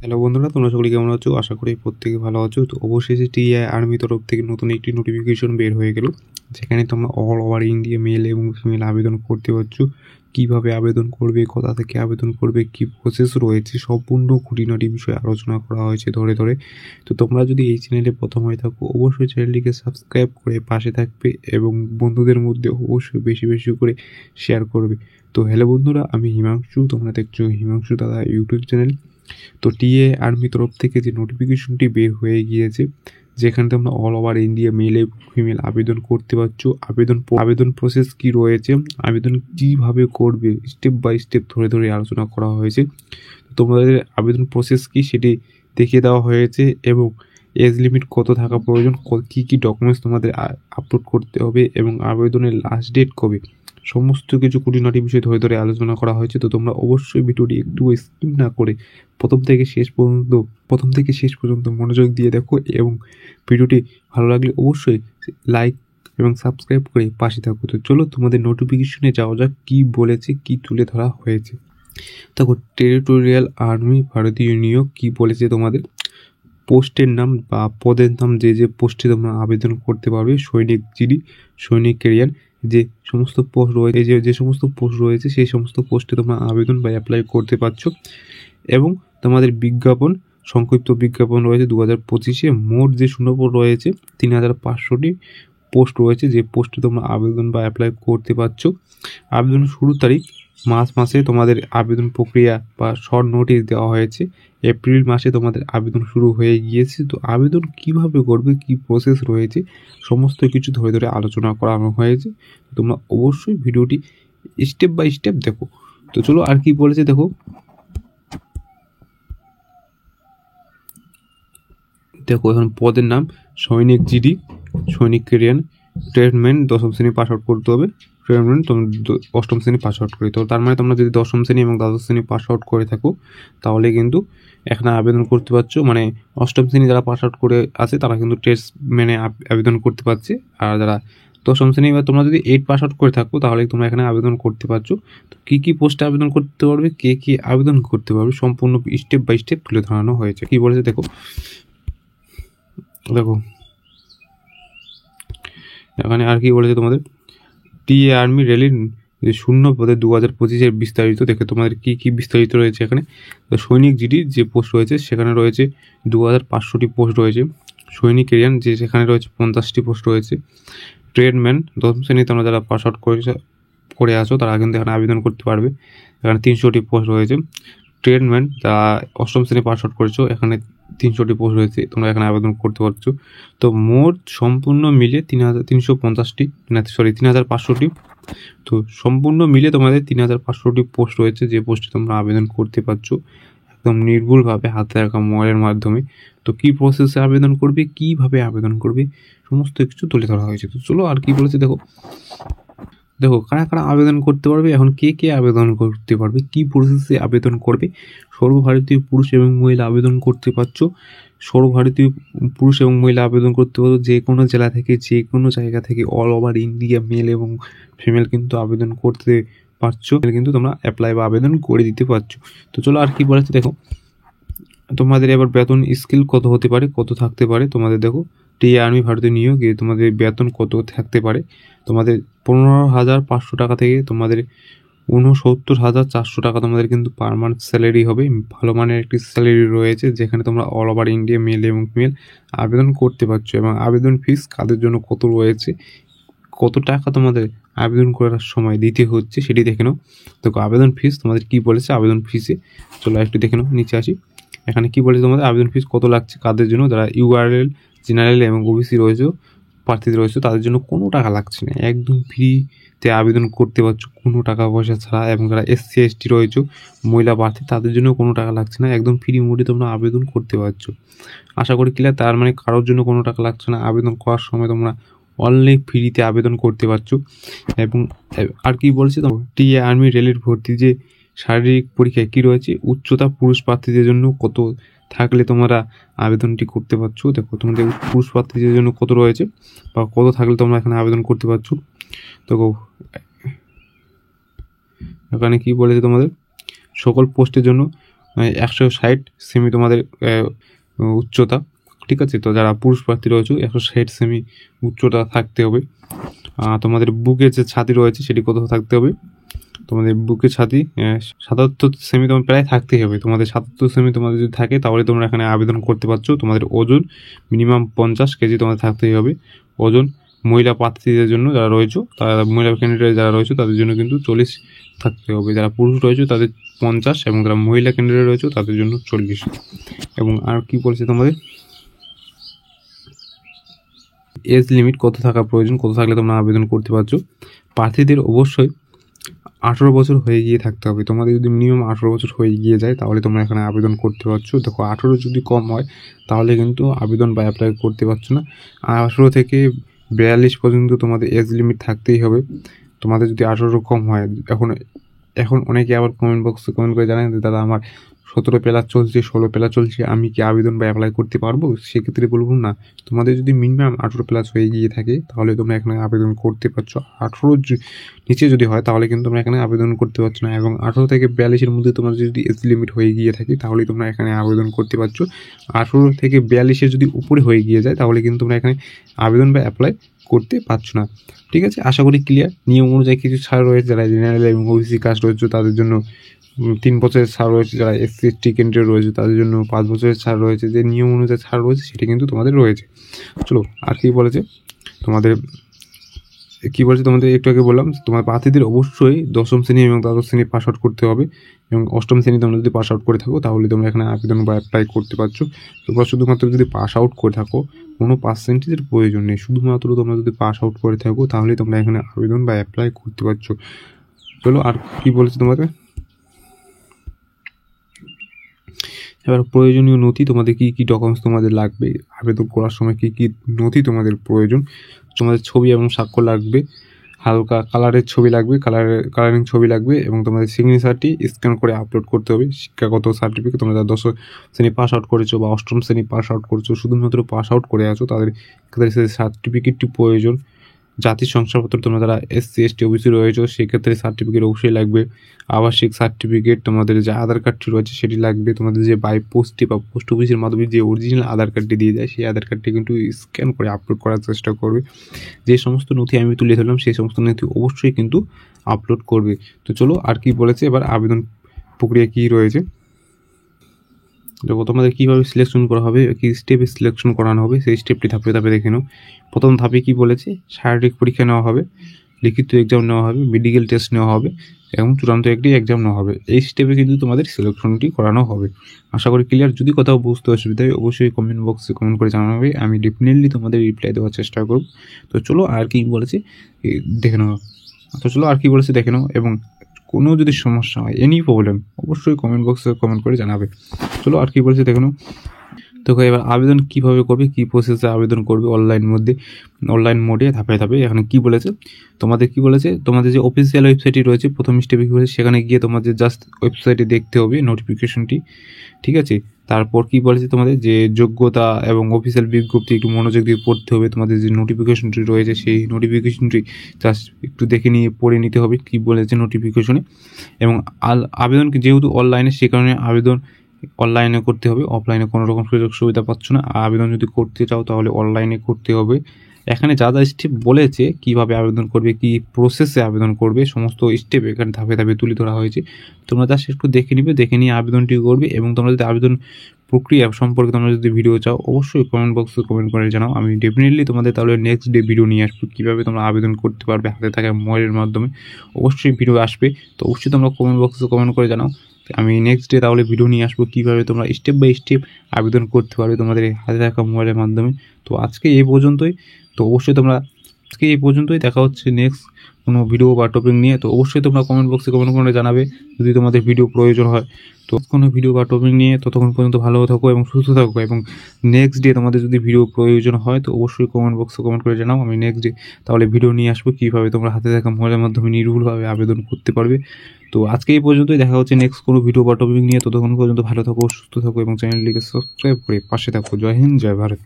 Hello বন্ধুরা, তোমরা সকলে কেমন আছো? আশা করি প্রত্যেকে ভালো আছো। তো অবশেষে টিআই আর্মি তরফ থেকে নতুন একটি নোটিফিকেশন বের হয়ে গেল, যেখানে তোমরা অল ওভার ইন্ডিয়া মেল এবং ফিমেল আবেদন করতে পারছো। কীভাবে আবেদন করবে, কোথা থেকে আবেদন করবে, কী প্রসেস রয়েছে, সম্পূর্ণ খুঁটিনাটি বিষয়ে আলোচনা করা হয়েছে ধরে ধরে। তো তোমরা যদি এই চ্যানেলে প্রথম হয়ে থাকো, অবশ্যই চ্যানেলটিকে সাবস্ক্রাইব করে পাশে থাকবে এবং বন্ধুদের মধ্যে অবশ্যই বেশি বেশি করে শেয়ার করবে। তো হ্যালো বন্ধুরা, আমি হিমাংশু, তোমরা দেখছো হিমাংশু দাদা ইউটিউব চ্যানেল। তো টিএ আর্মি তরফ থেকে যে নোটিফিকেশনটি বের হয়ে গিয়েছে, যেখানে তোমরা অল ওভার ইন্ডিয়া মেল এবং ফিমেল আবেদন করতে পারছো। আবেদন প্রসেস কি রয়েছে, আবেদন কিভাবে করবে, স্টেপ বাই স্টেপ ধরে ধরে আলোচনা করা হয়েছে। তোমাদের আবেদন প্রসেস কি সেটি দেখিয়ে দেওয়া হয়েছে এবং এজ লিমিট কত থাকা প্রয়োজন, কী কী ডকুমেন্টস তোমাদের আপলোড করতে হবে এবং আবেদনের লাস্ট ডেট কবে, সমস্ত কিছু খুঁটিনাটি বিষয় ধরে ধরে আলোচনা করা হয়েছে। তো তোমরা অবশ্যই ভিডিওটি একটু স্কিপ না করে প্রথম থেকে শেষ পর্যন্ত মনোযোগ দিয়ে দেখো এবং ভিডিওটি ভালো লাগলে অবশ্যই লাইক এবং সাবস্ক্রাইব করে পাশে থাকো। তো চলো তোমাদের নোটিফিকেশনে যাওয়া যাক, কী বলেছে, কী তুলে ধরা হয়েছে। দেখো, টেরিটোরিয়াল আর্মি ভারতীয় নিয়োগ কী বলেছে তোমাদের। পোস্টের নাম বা পদের নাম, যে পোস্টে তোমরা আবেদন করতে পারবে, সৈনিক জিডি, সৈনিক ক্যারিয়ার, যে সমস্ত পোস্ট রয়েছে, যে সমস্ত পোস্ট রয়েছে সেই সমস্ত পোস্টে তোমরা আবেদন বা অ্যাপ্লাই করতে পারছো। এবং তোমাদের বিজ্ঞাপন, সংক্ষিপ্ত বিজ্ঞাপন রয়েছে 2025-এ। মোট যে শূন্যপদ রয়েছে 3500টি পোস্ট রয়েছে, যে পোস্টে তোমরা আবেদন বা অ্যাপ্লাই করতে পারছো। আবেদন শুরুর তারিখ মাসে তোমাদের আবেদন প্রক্রিয়া বা শর্ট নোটিশ দেওয়া হয়েছে। এপ্রিল মাসে তোমাদের আবেদন শুরু হয়ে গিয়েছে। তো আবেদন কিভাবে করবে, কি প্রসেস রয়েছে, সমস্ত কিছু ধরে ধরে আলোচনা করানো হয়েছে। তোমরা অবশ্যই ভিডিওটি স্টেপ বাই স্টেপ দেখো। তো চলো, আর কি বলেছে দেখো। এখন পদের নাম সৈনিক জিডি, সৈনিক ক্যারিয়ার, ট্রেডম্যান 10ম শ্রেণী পাস আউট করতে হবে। ট্রেডম্যান তোমরা 8ম শ্রেণী পাস আউট করতে হবে। তার মানে তোমরা যদি 10ম শ্রেণী এবং 12ম শ্রেণী পাস আউট করে থাকো, তাহলে কিন্তু এখানে আবেদন করতে পারছো। মানে 8ম শ্রেণী যারা পাস আউট করে আছে তারা কিন্তু টেস্ট মেনে আবেদন করতে পারছে। আর যারা 10ম শ্রেণী বা তোমরা যদি 8 পাস আউট করে থাকো, তাহলে তোমরা এখানে আবেদন করতে পারছো। তো কী পোস্টে আবেদন করতে পারবে, কে আবেদন করতে পারবে, সম্পূর্ণ স্টেপ বাই স্টেপ তুলে ধরানো হয়েছে। কি বলেছে দেখো এখানে আর কি বলেছে তোমাদের। টিএ আর্মি র্যালির শূন্য পদে 2025-এর বিস্তারিত দেখে তোমাদের কি বিস্তারিত রয়েছে এখানে। সৈনিক জিডির যে পোস্ট রয়েছে সেখানে রয়েছে 2500টি পোস্ট রয়েছে। সৈনিক এরিয়ান যে সেখানে রয়েছে 50টি পোস্ট রয়েছে। ট্রেডম্যান 10ম শ্রেণীতে তোমরা যারা পাস আউট করে আসো তারা কিন্তু এখানে আবেদন করতে পারবে, এখানে 300টি পোস্ট রয়েছে। ট্রেডম্যান যারা 8ম শ্রেণী পাস আউট করেছো, এখানে 300টি পোস্ট রয়েছে, তোমরা এখানে আবেদন করতে পারছো। তো মোট সম্পূর্ণ মিলে 3500টি। তো সম্পূর্ণ মিলে তোমাদের 3500টি পোস্ট রয়েছে, যে পোস্টে তোমরা আবেদন করতে পারছো একদম নির্ভুলভাবে হাতে রাখা মোবাইলের মাধ্যমে। তো কী প্রসেসে আবেদন করবে, কীভাবে আবেদন করবে, সমস্ত কিছু তুলে ধরা হয়েছে। তো চলো, আর কি বলেছে দেখো। কারা কারা আবেদন করতে পারবে, এখন কে আবেদন করতে পারবে, কি প্রসেসে আবেদন করবে। সর্বভারতীয় পুরুষ এবং মহিলা আবেদন করতে পারছো। সর্বভারতীয় পুরুষ এবং মহিলা আবেদন করতে পারছো যে কোনো জেলা থেকে, যে কোনো জায়গা থেকে, অল ওভার ইন্ডিয়া মেল এবং ফিমেল কিন্তু আবেদন করতে পারছো, কিন্তু তোমরা অ্যাপ্লাই বা আবেদন করে দিতে পারছো। তো চলো, আর কি বলেছে দেখো। তোমাদের এবার বেতন স্কেল কত হতে পারে, কত থাকতে পারে তোমাদের। দেখো, টিএ আর্মি ভারতীয় নিয়োগে তোমাদের বেতন কত থাকতে পারে। তোমাদের 15,500 টাকা থেকে তোমাদের 69,400 টাকা তোমাদের কিন্তু পার মান্থ স্যালারি হবে। ভালো মানের একটি স্যালারি রয়েছে, যেখানে তোমরা অল ওভার ইন্ডিয়া মেল এবং ফিমেল আবেদন করতে পারছো। এবং আবেদন ফিস কাদের জন্য কত রয়েছে, কত টাকা তোমাদের আবেদন করার সময় দিতে হচ্ছে সেটি দেখে নাও। দেখো, আবেদন ফিস তোমাদের কি বলেছে। আবেদন ফিসে চলো একটু দেখে নাও, নিচে আসি। এখানে কি বলেছে তোমাদের আবেদন ফিস কত লাগছে কাদের জন্য। যারা ইউআরএল, জেনারেল এবং ওবিসি রয়েছে, প্রার্থী রয়েছে, তাদের জন্য কোনো টাকা লাগছে না, একদম ফ্রিতে আবেদন করতে পারছো কোনো টাকা পয়সা ছাড়া। এবং যারা এসসি এসটি রয়েছে, মহিলা প্রার্থী, তাদের জন্য কোনো টাকা লাগছে না, একদম ফ্রি মোডে তোমরা আবেদন করতে পারছো। আশা করি ক্লিয়ার। তার মানে কারোর জন্য কোনো টাকা লাগছে না, আবেদন করার সময় তোমরা অনলি ফ্রিতে আবেদন করতে পারছো। এবং আর কি বলছে তো, টিএ আর্মি রেলের ভর্তি যে শারীরিক পরীক্ষায় কী রয়েছে, উচ্চতা পুরুষ প্রার্থীদের জন্য কত থাকলে তোমরা আবেদনটি করতে পারছো। দেখো, তোমাদের পুরুষ প্রার্থীদের জন্য কত রয়েছে বা কত থাকলে তোমরা এখানে আবেদন করতে পারছো। দেখো, এখানে কি বলেছে তোমাদের, সকল পোস্টের জন্য 160 সেমি তোমাদের উচ্চতা, ঠিক আছে। তো যারা পুরুষ প্রার্থী রয়েছে 160 সেমি উচ্চতা থাকতে হবে। তোমাদের বুকে যে ছাতি রয়েছে সেটি কত থাকতে হবে, তোমাদের বুকে ছাতি 77 সেমি তোমার প্রায় থাকতেই হবে। তোমাদের 77 সেমি তোমাদের যদি থাকে তাহলে তোমরা এখানে আবেদন করতে পারছো। তোমাদের ওজন মিনিমাম 50 কেজি তোমাদের থাকতেই হবে ওজন। মহিলা প্রার্থীদের জন্য যারা রয়েছে, তারা মহিলা ক্যান্ডিডেট যারা রয়েছে তাদের জন্য কিন্তু 40 থাকতে হবে। যারা পুরুষ রয়েছে তাদের 50 এবং যারা মহিলা ক্যান্ডিডেট রয়েছে তাদের জন্য 40। এবং আর কি বলছে তোমাদের এজ লিমিট কত থাকা প্রয়োজন, কত থাকলে তোমরা আবেদন করতে পারছো। প্রার্থীদের অবশ্যই 18 বছর হয়ে গিয়ে থাকতে হবে। তোমাদের যদি মিনিমাম 18 বছর হয়ে গিয়ে যায় তাহলে তোমরা এখানে আবেদন করতে পারছো। দেখো 18 যদি কম হয় তাহলে কিন্তু আবেদন বা অ্যাপ্লাই করতে পারছো না। 18 থেকে 42 পর্যন্ত তোমাদের এজ লিমিট থাকতেই হবে। তোমাদের যদি 18 কম হয়, এখন অনেকে আবার কমেন্ট বক্সে কমেন্ট করে জানায় যে দাদা আমার 17 প্লাস চলছে, 16 প্লাস চলছে, আমি কি আবেদন বা অ্যাপ্লাই করতে পারবো? সেক্ষেত্রে বলবো না, তোমাদের যদি মিনিমাম 18 প্লাস হয়ে গিয়ে থাকে তাহলে তোমরা এখানে আবেদন করতে পারছো। 18 নিচে যদি হয় তাহলে কিন্তু তোমরা এখানে আবেদন করতে পারছো না। এবং 18 থেকে 42-এর মধ্যে তোমাদের যদি এজ লিমিট হয়ে গিয়ে থাকে তাহলে তোমরা এখানে আবেদন করতে পারছো। 18 থেকে 42-এর যদি উপরে হয়ে গিয়ে যায় তাহলে কিন্তু তোমরা এখানে আবেদন বা অ্যাপ্লাই করতে পারছো না, ঠিক আছে। আশা করি ক্লিয়ার। নিয়ম অনুযায়ী কিছু ছাড় রয়েছে, যারা জেনারেল এবং ওবিসি কাস্ট রয়েছে তাদের জন্য 3 বছরের ছাড় রয়েছে, যারা এসসি এসটি ক্যান্ডিডেট রয়েছে তাদের জন্য 5 বছরের ছাড় রয়েছে। যে নিয়ম অনুযায়ী ছাড় রয়েছে সেটা কিন্তু তোমাদের রয়েছে। চলো আর কি বলেছে তোমাদের তোমাদের একটু আগে বললাম, তোমার প্রার্থীদের অবশ্যই 10ম শ্রেণী এবং 12ম শ্রেণী পাস আউট করতে হবে। এবং 8ম শ্রেণী তোমরা যদি পাস আউট করে থাকো তাহলে তোমরা এখানে আবেদন বা অ্যাপ্লাই করতে পারছো। তোমরা শুধুমাত্র যদি পাস আউট করে থাকো, কোনো পার্সেন্টেজের প্রয়োজন নেই, শুধুমাত্র তোমরা যদি পাস আউট করে থাকো তাহলে তোমরা এখানে আবেদন বা অ্যাপ্লাই করতে পারছো। চলো আর কি বলেছে তোমাদের, এবার প্রয়োজনীয় নথি তোমাদের কী কী ডকুমেন্টস তোমাদের লাগবে, আবেদন করার সময় কী কী নথি তোমাদের প্রয়োজন। তোমাদের ছবি এবং স্বাক্ষর লাগবে, হালকা কালারের ছবি লাগবে, কালারিং ছবি লাগবে, এবং তোমাদের সিগনেচারটি স্ক্যান করে আপলোড করতে হবে। শিক্ষাগত সার্টিফিকেট, তোমরা যারা 10ম শ্রেণী পাস আউট করেছো বা 8ম শ্রেণী পাস আউট করেছো, শুধুমাত্র পাস আউট করে আছো, তাদের ক্ষেত্রে সার্টিফিকেটটি প্রয়োজন। জাতির শংসাপত্র, তোমরা যারা এসসি এসটি ওবিসি রয়েছে সেক্ষেত্রে সার্টিফিকেট অবশ্যই লাগবে। আবাসিক সার্টিফিকেট, তোমাদের যে আধার কার্ডটি রয়েছে সেটি লাগবে। তোমাদের যে বাই পোস্টে বা পোস্ট অফিসের মাধ্যমে যে অরিজিনাল আধার কার্ডটি দিয়ে যায় সেই আধার কার্ডটি কিন্তু স্ক্যান করে আপলোড করার চেষ্টা করবে। যে সমস্ত নথি আমি তুলে ধরলাম সেই সমস্ত নথি অবশ্যই কিন্তু আপলোড করবে। তো চলো আর কি বলেছে, এবার আবেদন প্রক্রিয়া কী রয়েছে দেখো। তোমাদের কীভাবে সিলেকশন করা হবে, কী স্টেপে সিলেকশন করানো হবে সেই স্টেপটি ধাপে ধাপে দেখে নাও। প্রথম ধাপে কী বলেছে, শারীরিক পরীক্ষা নেওয়া হবে, লিখিত এক্সাম নেওয়া হবে, মেডিকেল টেস্ট নেওয়া হবে এবং চূড়ান্ত একটি এক্সাম নেওয়া হবে। এই স্টেপে কিন্তু তোমাদের সিলেকশনটি করানো হবে। আশা করি ক্লিয়ার। যদি কোথাও বুঝতে অসুবিধা হয় অবশ্যই কমেন্ট বক্সে কমেন্ট করে জানানো হবে, আমি ডেফিনেটলি তোমাদের রিপ্লাই দেওয়ার চেষ্টা করব। তো চলো আর কি বলেছে দেখে নাও। দেখে নাও এবং কোনো যদি সমস্যা হয়, এনি প্রবলেম, অবশ্যই কমেন্ট বক্সে কমেন্ট করে জানাবে। চলো আর কি বলেছে দেখো। দেখো এবার আবেদন কীভাবে করবে, কী প্রসেসে আবেদন করবে অনলাইন মোডে ধাপে ধাপে। এখানে কী বলেছে তোমাদের যে অফিসিয়াল ওয়েবসাইটটি রয়েছে, প্রথম স্টেপে কী বলেছে, সেখানে গিয়ে তোমাদের জাস্ট ওয়েবসাইটে দেখতে হবে নোটিফিকেশনটি, ঠিক আছে। তারপর কী বলেছে, তোমাদের যে যোগ্যতা এবং অফিসিয়াল বিজ্ঞপ্তি একটু মনোযোগ দিয়ে পড়তে হবে। তোমাদের যে নোটিফিকেশনটি রয়েছে সেই নোটিফিকেশনটি জাস্ট একটু দেখে নিয়ে পড়ে নিতে হবে কী বলেছে নোটিফিকেশনে। এবং আবেদন যেহেতু অনলাইনে, সে কারণে আবেদন অনলাইনে করতে হবে, অফলাইনে কোনো রকম সুযোগ সুবিধা পাচ্ছ না। আবেদন যদি করতে চাও তাহলে অনলাইনে করতে হবে। এখানে যা যা স্টেপ বলেছে, কীভাবে আবেদন করবে, কী প্রসেসে আবেদন করবে, সমস্ত স্টেপ এখানে ধাপে ধাপে তুলে ধরা হয়েছে। তোমরা জাস্ট একটু দেখে নিয়ে আবেদনটি করবে। এবং তোমরা যদি আবেদন প্রক্রিয়া সম্পর্কে তোমরা যদি ভিডিও চাও অবশ্যই কমেন্ট বক্সে কমেন্ট করে জানাও, আমি ডেফিনেটলি তোমাদের তাহলে নেক্সট ডে ভিডিও নিয়ে আসবো কীভাবে তোমরা আবেদন করতে পারবে হাতে থাকা মোবাইলের মাধ্যমে। অবশ্যই ভিডিও আসবে, তো অবশ্যই তোমরা কমেন্ট বক্সে কমেন্ট করে জানাও। আমি নেক্সট ডে তাহলে ভিডিও নিয়ে আসবো কীভাবে তোমরা স্টেপ বাই স্টেপ আবেদন করতে পারবে তোমাদের হাতে থাকা মোবাইলের মাধ্যমে। তো আজকে এই পর্যন্তই। দেখা হচ্ছে নেক্সট কোনো ভিডিও বা টপিক নিয়ে। তো অবশ্যই তোমরা কমেন্ট বক্সে কমেন্ট করে জানাবে যদি তোমাদের ভিডিও প্রয়োজন হয়। তো কোনো ভিডিও বা টপিক নিয়ে ততক্ষণ পর্যন্ত ভালো থাকো এবং সুস্থ থাকো। এবং নেক্সট ডে তোমাদের যদি ভিডিও প্রয়োজন হয় তো অবশ্যই কমেন্ট বক্সে কমেন্ট করে জানাও, আমি নেক্সট ডে তাহলে ভিডিও নিয়ে আসবো কীভাবে তোমরা হাতে থাকা মোবাইলের মাধ্যমে নির্ভুলভাবে আবেদন করতে পারবে। তো আজকে এই পর্যন্তই। দেখা হচ্ছে নেক্সট কোনো ভিডিও বা টপিক নিয়ে। ততক্ষণ পর্যন্ত ভালো থাকো, সুস্থ থাকো এবং চ্যানেলটিকে সাবস্ক্রাইব করে পাশে থাকো। জয় হিন্দ, জয় ভারত।